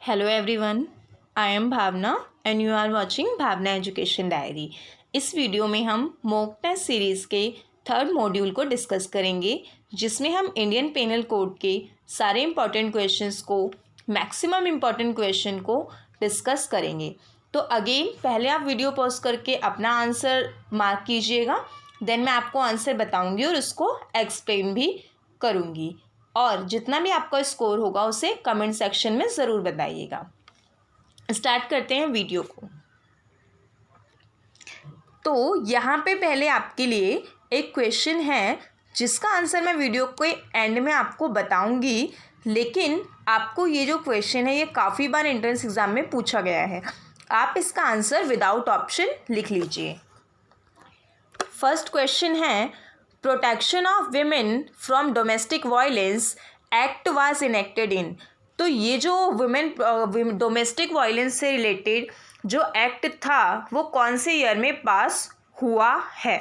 Hello everyone, I am Bhavna and you are watching Bhavna education diary. इस video में हम mock test series के third module को discuss करेंगे, जिसमें हम इंडियन पेनल कोड के सारे इम्पॉर्टेंट क्वेश्चंस को, मैक्सिमम इम्पॉर्टेंट क्वेश्चन को डिस्कस करेंगे। तो अगेन पहले आप वीडियो पॉज करके अपना आंसर मार्क कीजिएगा, देन मैं आपको आंसर बताऊँगी और उसको एक्सप्लेन भी करूँगी। और जितना भी आपका स्कोर होगा उसे कमेंट सेक्शन में ज़रूर बताइएगा। स्टार्ट करते हैं वीडियो को। तो यहाँ पे पहले आपके लिए एक क्वेश्चन है, जिसका आंसर मैं वीडियो के एंड में आपको बताऊंगी, लेकिन आपको ये जो क्वेश्चन है ये काफ़ी बार एंट्रेंस एग्ज़ाम में पूछा गया है। आप इसका आंसर विदाउट ऑप्शन लिख लीजिए। फर्स्ट क्वेश्चन है, protection of women from domestic violence act was enacted इन। तो ये जो वुमेन डोमेस्टिक वायलेंस से रिलेटेड जो एक्ट था वो कौन से ईयर में पास हुआ है।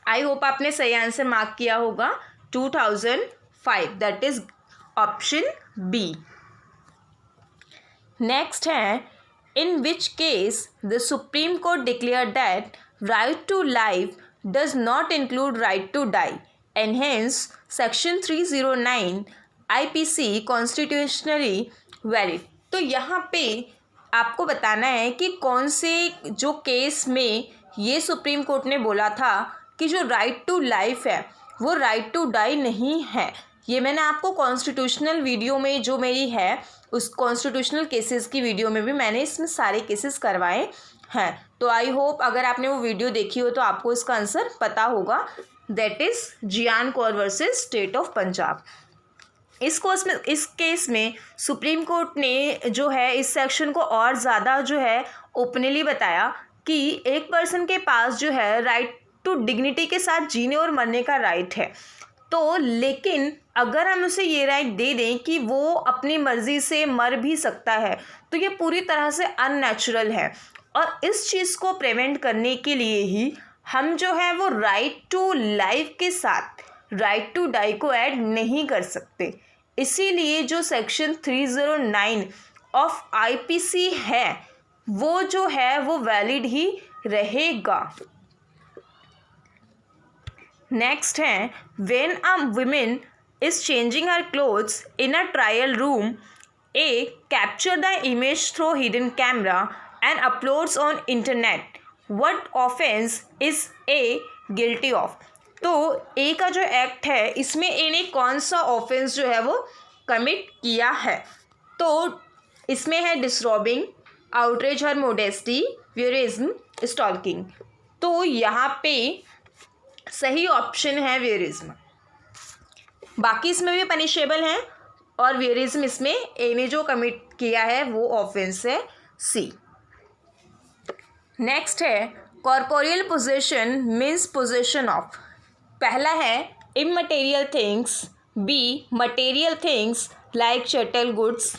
आई होप आपने सही आंसर मार्क किया होगा, 2005, that is option B. Next है, in which case the Supreme Court declare that right to life does not include right to die, and hence section 309 IPC constitutionally valid। तो यहाँ पे आपको बताना है कि कौन से जो केस में ये सुप्रीम कोर्ट ने बोला था कि जो राइट टू लाइफ है वो राइट टू डाई नहीं है। ये मैंने आपको कॉन्स्टिट्यूशनल वीडियो में जो मेरी है उस कॉन्स्टिट्यूशनल केसेस की वीडियो में भी मैंने इसमें सारे केसेस करवाए हैं। तो आई होप अगर आपने वो वीडियो देखी हो तो आपको इसका आंसर पता होगा, that is Gian Kaur versus state of Punjab. इस केस में सुप्रीम कोर्ट ने जो है इस सेक्शन को और ज़्यादा जो है ओपनली बताया कि एक पर्सन के पास जो है राइट टू डिग्निटी के साथ जीने और मरने का राइट है। तो लेकिन अगर हम उसे ये राइट दे दें कि वो अपनी मर्ज़ी से मर भी सकता है, तो ये पूरी तरह से अननेचुरल है। और इस चीज़ को प्रिवेंट करने के लिए ही हम जो है वो राइट टू लाइफ के साथ राइट टू डाई को ऐड नहीं कर सकते। इसीलिए जो सेक्शन 309 ऑफ IPC है वो जो है वो वैलिड ही रहेगा। नेक्स्ट है, when a women is changing her clothes in a trial room, A capture the image through hidden camera and uploads on internet, what offense is A guilty of। तो ए का जो एक्ट है इसमें ए ने कौन सा ऑफेंस जो है वो कमिट किया है। तो इसमें है डिसरॉबिंग, आउटरेज हर मोडेस्टी, वेयरिज्म, स्टॉकिंग। तो यहाँ पे सही ऑप्शन है वेयरिज्म। बाकी इसमें भी पनिशेबल हैं और वेयरिज्म इसमें ए ने जो कमिट किया है वो ऑफेंस है सी। नेक्स्ट है, corporeal possession means possession of. पहला है immaterial things, B material things like chattel goods,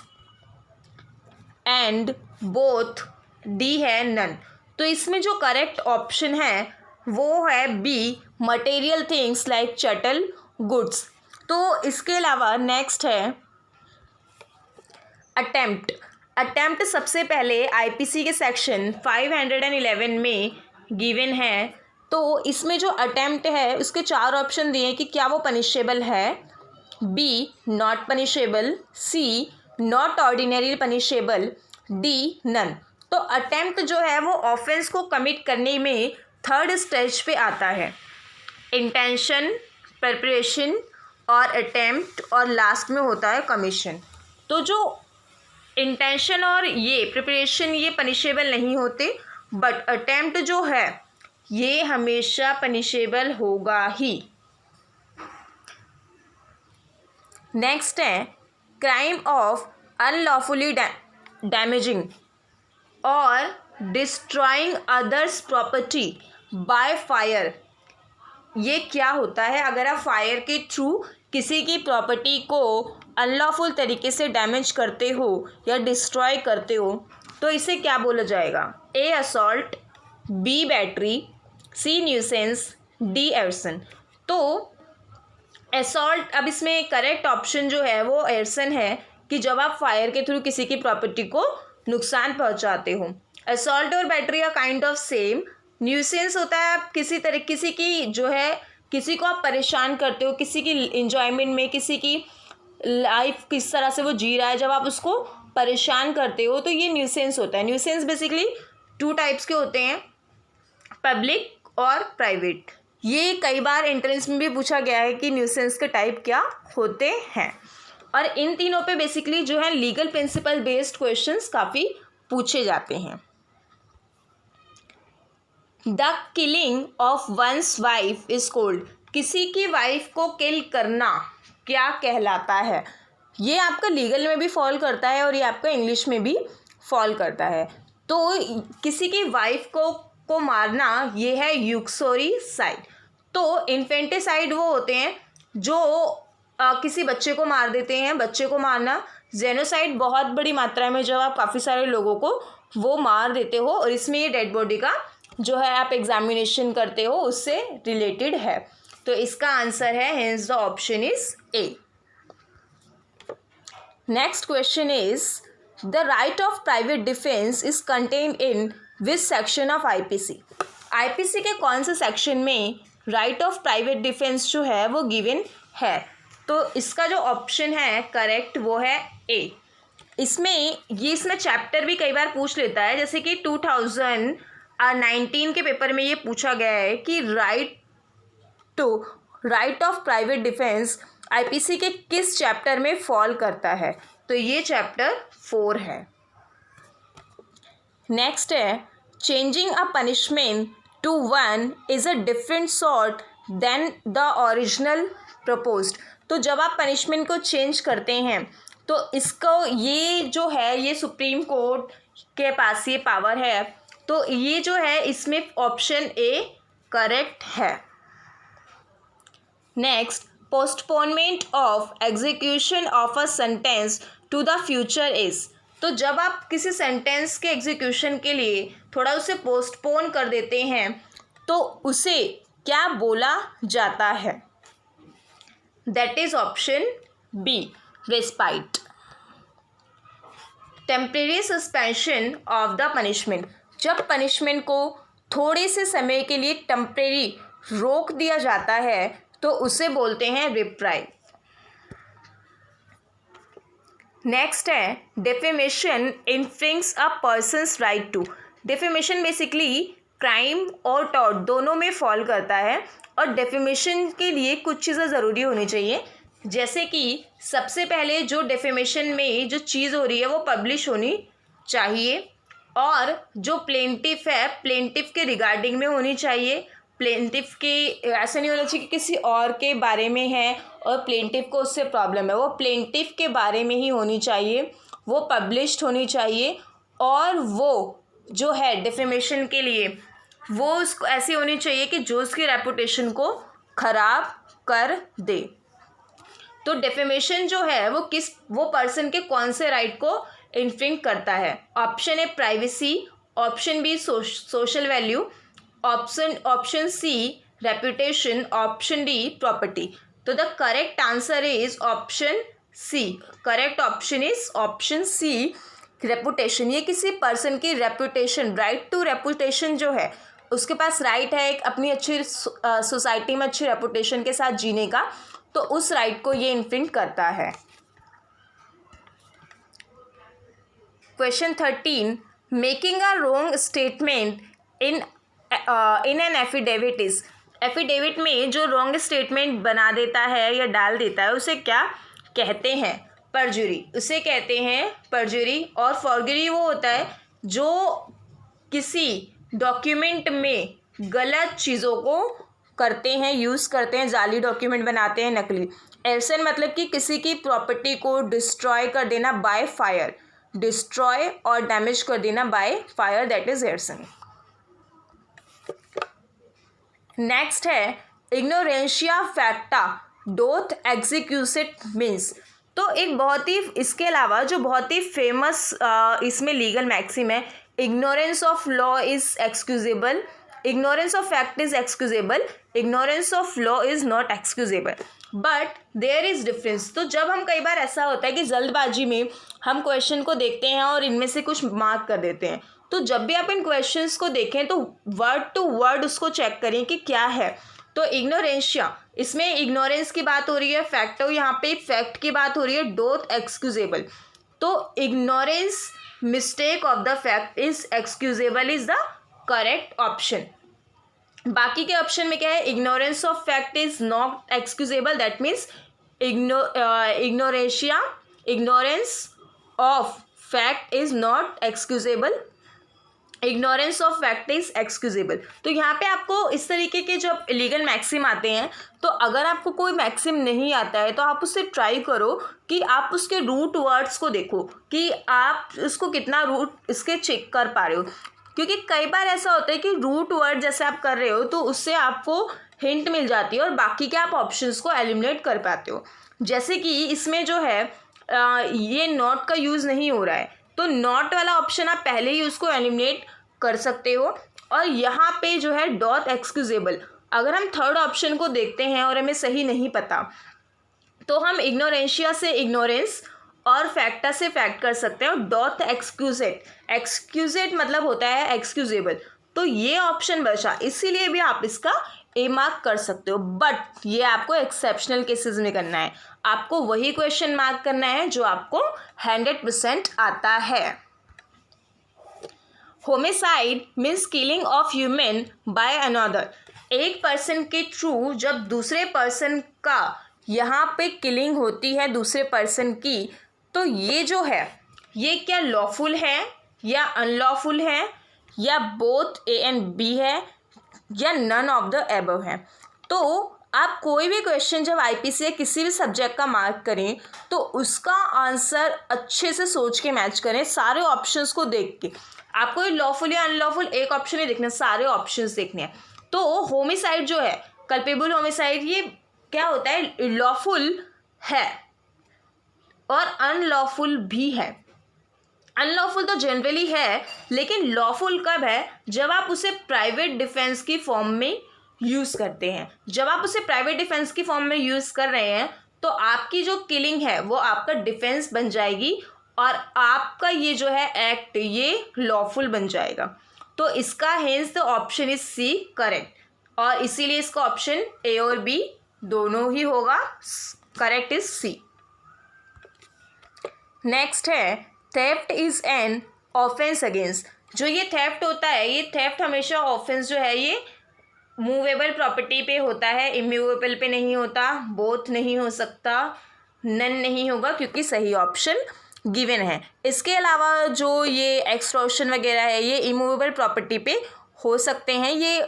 and both D है नन। तो इसमें जो करेक्ट ऑप्शन है वो है B material things like chattel goods. तो इसके अलावा नेक्स्ट है अटेम्प्ट। अटेम्प्ट सबसे पहले IPC के सेक्शन 511 में गिवन है। तो इसमें जो अटेम्प्ट है उसके 4 ऑप्शन दिए हैं कि क्या वो पनिशेबल है, B not punishable, C not ordinary punishable, D none. तो अटेम्प्ट जो है वो ऑफेंस को कमिट करने में थर्ड स्टेज पे आता है। इंटेंशन, प्रिपरेशन और अटेम्प्ट, और लास्ट में होता है कमीशन। तो जो इंटेंशन और ये प्रिपरेशन ये पनिशेबल नहीं होते, बट अटेम्प्ट जो है ये हमेशा पनिशेबल होगा ही। नेक्स्ट है, क्राइम ऑफ अनलॉफुली डैमेजिंग और destroying others property by fire. ये क्या होता है, अगर आप फायर के थ्रू किसी की प्रॉपर्टी को अनलॉफुल तरीके से डैमेज करते हो या डिस्ट्रॉय करते हो तो इसे क्या बोला जाएगा, ए असॉल्ट, बी बैटरी, सी न्यूसेंस, डी एर्सन। तो असॉल्ट, अब इसमें करेक्ट ऑप्शन जो है वो एर्सन है कि जब आप फायर के थ्रू किसी की प्रॉपर्टी को नुकसान पहुंचाते हो। असॉल्ट और battery are kind of same. Nuisance होता है आप किसी की जो है किसी को आप परेशान करते हो, किसी की इंजॉयमेंट में, किसी की लाइफ किस तरह से वो जी रहा है, जब आप उसको परेशान करते हो तो ये न्यूसेंस होता है। न्यूसेंस बेसिकली 2 टाइप्स के होते हैं, पब्लिक और प्राइवेट। ये कई बार एंट्रेंस में भी पूछा गया है कि न्यूसेंस के टाइप क्या होते हैं, और इन तीनों पे बेसिकली जो है लीगल प्रिंसिपल बेस्ड क्वेश्चंस काफ़ी पूछे जाते हैं। The killing of one's wife is called. किसी की वाइफ को किल करना क्या कहलाता है? ये आपका लीगल में भी फॉल करता है और ये आपका इंग्लिश में भी फॉल करता है। तो किसी की वाइफ को मारना ये है यूक्सोरीसाइड। तो इन्फेंटिसाइड वो होते हैं जो किसी बच्चे को मार देते हैं, बच्चे को मारना। जेनोसाइड बहुत बड़ी मात्रा में जब आप काफ़ी सारे लोगों को वो मार देते हो, और इसमें ये डेड बॉडी का जो है आप एग्जामिनेशन करते हो उससे रिलेटेड है। तो इसका आंसर है hence the option is a. Next question is the right of private defence is contained in which section of IPC. IPC के कौन से सेक्शन में राइट ऑफ प्राइवेट डिफेंस जो है वो गिवन है? तो इसका जो ऑप्शन है करेक्ट वो है ए। इसमें चैप्टर भी कई बार पूछ लेता है, जैसे कि 2019 के पेपर में ये पूछा गया है कि right of private defence IPC के किस चैप्टर में फॉल करता है? तो ये चैप्टर 4 है। नेक्स्ट है changing a punishment to one is a different sort than the original proposed. तो जब आप पनिशमेंट को चेंज करते हैं तो इसको ये जो है ये सुप्रीम कोर्ट के पास ये पावर है, तो ये जो है इसमें ऑप्शन ए करेक्ट है। Next postponement of execution of a sentence to the future is. तो जब आप किसी सेंटेंस के एग्जीक्यूशन के लिए थोड़ा उसे पोस्टपोन कर देते हैं तो उसे क्या बोला जाता है? That is option B respite. Temporary suspension of the punishment. जब पनिशमेंट को थोड़े से समय के लिए टेम्परेरी रोक दिया जाता है तो उसे बोलते हैं रिप्राइव। नेक्स्ट है defamation infringes a person's right to. Defamation basically crime और टॉर्ट दोनों में फॉल करता है, और डेफेमेशन के लिए कुछ चीज़ें ज़रूरी होनी चाहिए, जैसे कि सबसे पहले जो डेफेमेशन में जो चीज़ हो रही है वो पब्लिश होनी चाहिए, और जो प्लेंटिफ है प्लेंटिफ के रिगार्डिंग में होनी चाहिए। प्लेंटिफ के ऐसा नहीं होना चाहिए कि किसी और के बारे में है और प्लेंटिफ को उससे प्रॉब्लम है, वो प्लेंटिफ के बारे में ही होनी चाहिए, वो पब्लिश्ड होनी चाहिए, और वो जो है डेफेमेशन के लिए वो उसको ऐसी होनी चाहिए कि जो उसकी रेपुटेशन को ख़राब कर दे। तो डेफेमेशन जो है वो पर्सन के कौन से राइट को इन्फ्रिंग करता है? Option A privacy, option B social value, option C reputation, option D property. तो the correct answer is option C. Correct option is option C reputation. ये किसी पर्सन की रेपुटेशन, राइट टू रेपुटेशन जो है उसके पास right है एक अपनी अच्छी सोसाइटी में अच्छी रेपुटेशन के साथ जीने का, तो उस राइट को ये इन्फ्रिंग करता है। Question 13 making a wrong statement in an affidavit is. Affidavit में जो रॉन्ग स्टेटमेंट बना देता है या डाल देता है उसे क्या कहते हैं? परजुरी, उसे कहते हैं परजुरी। और फॉर्जरी वो होता है जो किसी डॉक्यूमेंट में गलत चीज़ों को करते हैं, यूज़ करते हैं, जाली डॉक्यूमेंट बनाते हैं, नकली। एरसन मतलब कि किसी की प्रॉपर्टी को डिस्ट्रॉय कर देना बाय फायर, डिस्ट्रॉय और डैमेज कर देना by fire, that is arson. Next है इग्नोरेंशिया फैक्टा डोथ एग्जीक्यूसेट मीन्स। तो एक बहुत ही इसके अलावा जो बहुत ही फेमस इसमें लीगल मैक्सिम है, ignorance of law is excusable, ignorance of fact is excusable, ignorance of law is not excusable, but there is difference. तो जब हम कई बार ऐसा होता है कि जल्दबाजी में हम क्वेश्चन को देखते हैं और इनमें से कुछ मार्क कर देते हैं, तो जब भी आप इन क्वेश्चंस को देखें तो वर्ड टू वर्ड उसको चेक करें कि क्या है. तो इग्नोरेंशिया, इसमें इग्नोरेंस की बात हो रही है, फैक्टो यहाँ पे फैक्ट की बात हो रही है, डोथ एक्सक्यूजेबल. तो ignorance mistake of the fact is excusable is the correct option. बाकी के ऑप्शन में क्या है, ignorance of fact is not excusable, that means ignorantia, ignorance of fact is not excusable, ignorance of fact is excusable. तो यहाँ पे आपको इस तरीके के जब लीगल मैक्सिम आते हैं, तो अगर आपको कोई मैक्सिम नहीं आता है तो आप उससे ट्राई करो कि आप उसके रूट वर्ड्स को देखो कि आप उसको कितना रूट इसके चेक कर पा रहे हो, क्योंकि कई बार ऐसा होता है कि रूट वर्ड जैसे आप कर रहे हो तो उससे आपको हिंट मिल जाती है और बाकी के आप ऑप्शंस को एलिमिनेट कर पाते हो. जैसे कि इसमें जो है ये नॉट का यूज़ नहीं हो रहा है, तो नॉट वाला ऑप्शन आप पहले ही उसको एलिमिनेट कर सकते हो. और यहाँ पे जो है डॉट एक्सक्यूजेबल, अगर हम थर्ड ऑप्शन को देखते हैं और हमें सही नहीं पता तो हम इग्नोरेंशिया से इग्नोरेंस और फैक्टा से फैक्ट कर सकते हैं. और डॉट एक्सक्यूजेट, एक्सक्यूजेट मतलब होता है एक्सक्यूजेबल, तो ये ऑप्शन बचा, इसीलिए भी आप इसका ए मार्क कर सकते हो. बट ये आपको एक्सेप्शनल केसेस में करना है, आपको वही क्वेश्चन मार्क करना है जो आपको 100% आता है. Homicide means killing of human by another. एक पर्सन के थ्रू जब दूसरे पर्सन का यहाँ पे किलिंग होती है दूसरे पर्सन की, तो ये जो है ये क्या लॉफुल है या अनलॉफुल है या बोथ ए एंड बी है या नन ऑफ द एबव है. तो आप कोई भी क्वेश्चन जब आईपीसी या किसी भी सब्जेक्ट का मार्क करें तो उसका आंसर अच्छे से सोच के मैच करें, सारे ऑप्शंस को देख के. आपको लॉफुल या अनलॉफुल एक ऑप्शन ही देखना, सारे ऑप्शंस देखने हैं. तो होमिसाइड जो है, कल्पेबल होमिसाइड, ये क्या होता है, लॉफुल है और अनलॉफुल भी है. अनलॉफुल तो जनरली है, लेकिन लॉफुल कब है, जब आप उसे प्राइवेट डिफेंस की फॉर्म में यूज़ करते हैं. जब आप उसे प्राइवेट डिफेंस की फॉर्म में यूज़ कर रहे हैं तो आपकी जो किलिंग है वो आपका डिफेंस बन जाएगी और आपका ये जो है एक्ट ये लॉफुल बन जाएगा. तो इसका hence the option is C correct, और इसीलिए इसका ऑप्शन ए और बी दोनों ही होगा. Correct is C. नेक्स्ट है theft is an offence against. जो ये थेफ्ट होता है, ये थेफ्ट हमेशा ऑफेंस जो है ये मूवेबल प्रॉपर्टी पे होता है, इमूवेबल पे नहीं होता. बोथ नहीं हो सकता, नन नहीं होगा, क्योंकि सही ऑप्शन गिवन है. इसके अलावा जो ये एक्सटॉर्शन वगैरह है ये इमूवेबल प्रॉपर्टी पे हो सकते हैं. ये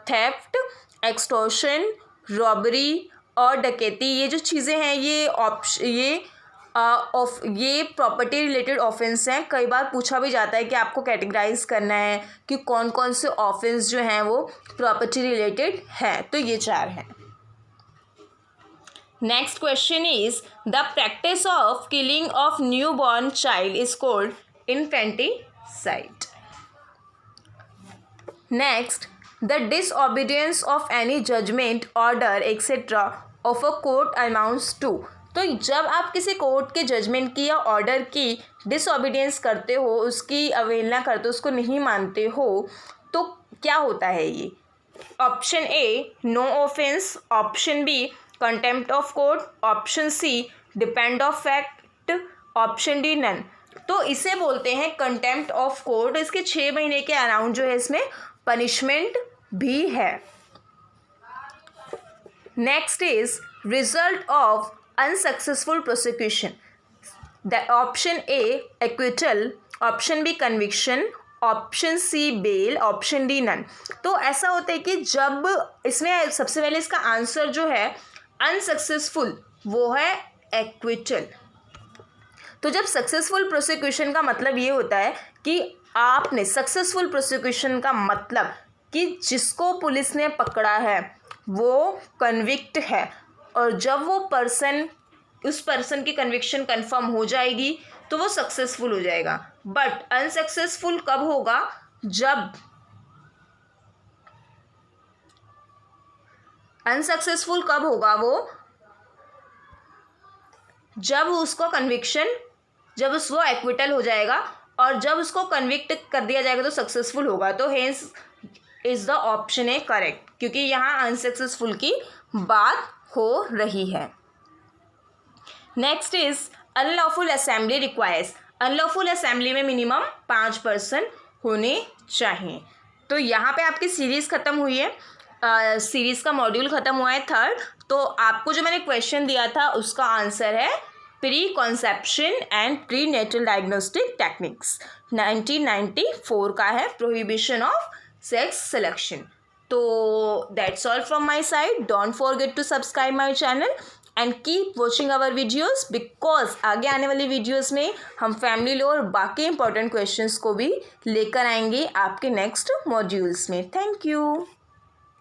थेफ्ट, एक्सटॉर्शन, रॉबरी और डकैती, ये जो चीज़ें हैं ये प्रॉपर्टी रिलेटेड ऑफेंस हैं. कई बार पूछा भी जाता है कि आपको कैटेगराइज करना है कि कौन कौन से ऑफेंस जो हैं वो प्रॉपर्टी रिलेटेड हैं. तो ये 4 हैं. Next question is the practice of killing of newborn child is called infanticide. Next, the disobedience of any judgment, order etcetera of a court amounts to. तो जब आप किसी कोर्ट के जजमेंट की या ऑर्डर की डिसओबीडियंस करते हो, उसकी अवहेलना करते हो, उसको नहीं मानते हो, तो क्या होता है ये. Option A no offence, option B contempt of court, option C depend of fact, option D none. तो इसे बोलते हैं कंटेम्प्ट ऑफ कोर्ट. इसके 6 महीने के अराउंड जो है इसमें पनिशमेंट भी है. Next is result of unsuccessful prosecution. The option A acquittal, option B conviction, option C bail, option D none. तो ऐसा होता है कि जब इसमें सबसे पहले इसका आंसर जो है अनसक्सेसफुल वो है एक्विटल. तो जब सक्सेसफुल प्रोसिक्यूशन का मतलब ये होता है कि आपने सक्सेसफुल प्रोसिक्यूशन का मतलब कि जिसको पुलिस ने पकड़ा है वो कन्विक्ट है, और जब वो पर्सन उस पर्सन की कन्विक्शन कंफर्म हो जाएगी तो वो सक्सेसफुल हो जाएगा. बट अनसक्सेसफुल कब होगा, जब अनसक्सेसफुल कब होगा वो, जब उसको कन्विक्शन, जब वो एक्विटल हो जाएगा, और जब उसको कन्विक्ट कर दिया जाएगा तो सक्सेसफुल होगा। तो hence is the option A correct, क्योंकि यहाँ अनसक्सेसफुल की बात हो रही है। Next is unlawful assembly requires. Unlawful assembly में मिनिमम 5 पर्सन होने चाहिए। तो यहाँ पे आपकी सीरीज़ ख़त्म हुई है, सीरीज़ का मॉड्यूल ख़त्म हुआ है 3rd। तो आपको जो मैंने क्वेश्चन दिया था उसका आंसर है pre conception and pre natal diagnostic techniques, 1994 का है, प्रोहिबिशन ऑफ सेक्स सिलेक्शन। तो that's all from my side. Don't forget to subscribe my channel and keep watching our videos, because आगे आने वाली वीडियोज़ में हम फैमिली लॉ और बाकी इंपॉर्टेंट क्वेश्चंस को भी लेकर आएंगे आपके नेक्स्ट मॉड्यूल्स में। Thank you.